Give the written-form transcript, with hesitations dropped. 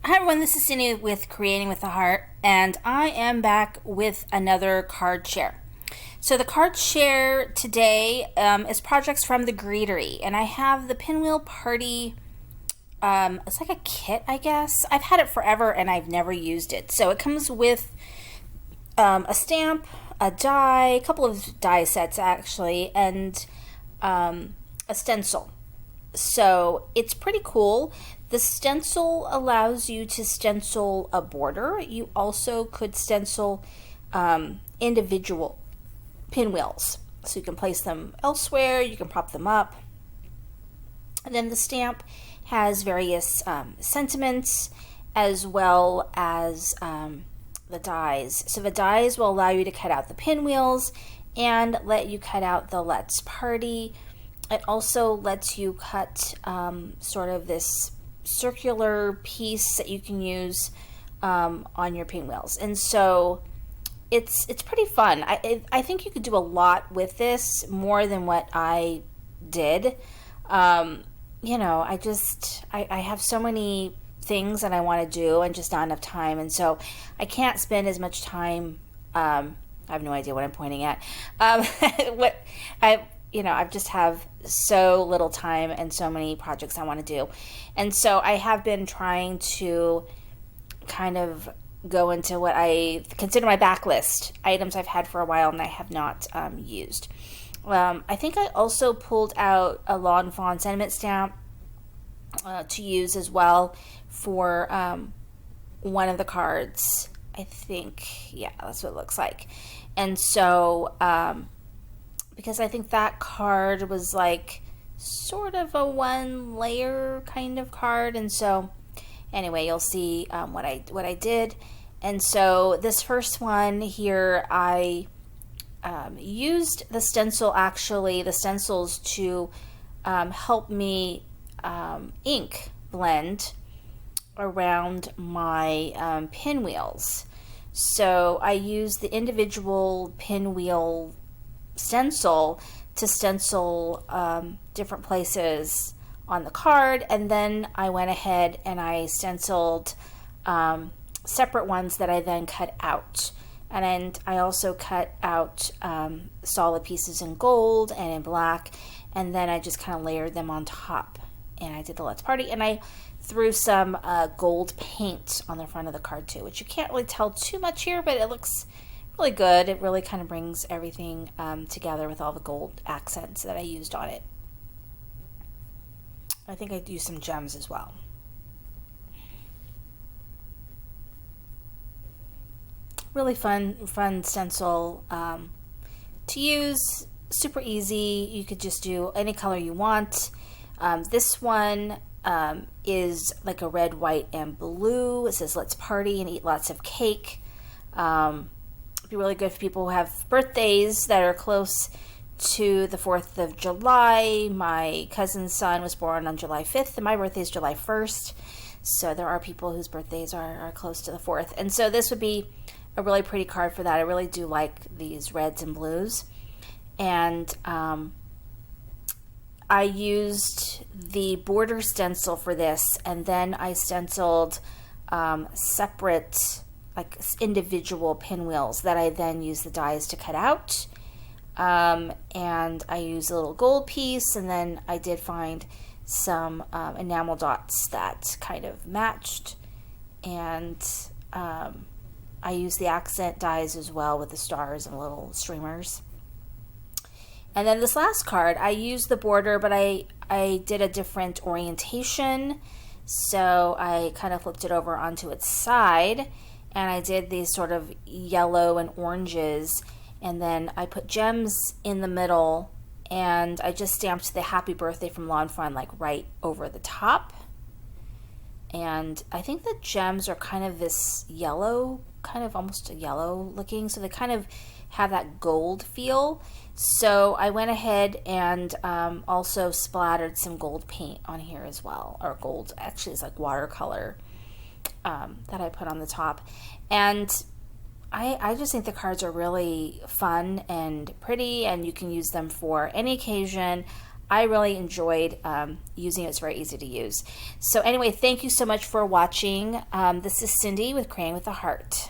Hi everyone, this is Cindy with Creating with the Heart, and I am back with another card share. So the card share today is projects from the Greetery, and I have the Pinwheel Party. It's like a kit, I guess. I've had it forever and I've never used it. So it comes with a stamp, a die, a couple of die sets actually, and a stencil. So it's pretty cool. The stencil allows you to stencil a border. You also could stencil individual pinwheels. So you can place them elsewhere, you can prop them up. And then the stamp has various sentiments as well as the dies. So the dies will allow you to cut out the pinwheels and let you cut out the Let's Party. It also lets you cut sort of this circular piece that you can use on your pinwheels. And so it's pretty fun. I think you could do a lot with this, more than what I did. I have so many things that I want to do and just not enough time. And so I can't spend as much time. I have no idea what I'm pointing at. I just have so little time and so many projects I want to do. And so I have been trying to kind of go into what I consider my backlist, items I've had for a while and I have not used. I think I also pulled out a Lawn Fawn sentiment stamp to use as well for one of the cards. I think, yeah, that's what it looks like. And so, because I think that card was like sort of a one layer kind of card. And so anyway, you'll see what I did. And so this first one here, I used the stencils to help me ink blend around my pinwheels. So I used the individual pinwheel stencil to stencil different places on the card, and then I went ahead and I stenciled separate ones that I then cut out. And I also cut out solid pieces in gold and in black, and then I just kind of layered them on top. And I did the Let's Party, and I threw some gold paint on the front of the card too, which you can't really tell too much here, but it looks really good. It really kind of brings everything together with all the gold accents that I used on it. I think I used some gems as well. Really fun stencil to use. Super easy. You could just do any color you want. This one is like a red, white, and blue. It says "Let's party and eat lots of cake." Be really good for people who have birthdays that are close to the 4th of July. My cousin's son was born on July 5th, and my birthday is July 1st. So there are people whose birthdays are close to the 4th. And so this would be a really pretty card for that. I really do like these reds and blues. And I used the border stencil for this, and then I stenciled separate, like individual pinwheels that I then used the dies to cut out. And I used a little gold piece, and then I did find some enamel dots that kind of matched. And I used the accent dies as well with the stars and little streamers. And then this last card, I used the border, but I did a different orientation. So I kind of flipped it over onto its side, and I did these sort of yellow and oranges, and then I put gems in the middle, and I just stamped the happy birthday from Lawn Fawn like right over the top. And I think the gems are kind of this yellow, kind of almost yellow looking, so they kind of have that gold feel. So I went ahead and also splattered some gold paint on here as well, or gold, actually it's like watercolor that I put on the top. And I just think the cards are really fun and pretty, and you can use them for any occasion. I really enjoyed using it. It's very easy to use. So anyway, thank you so much for watching. This is Cindy with Creating with a Heart.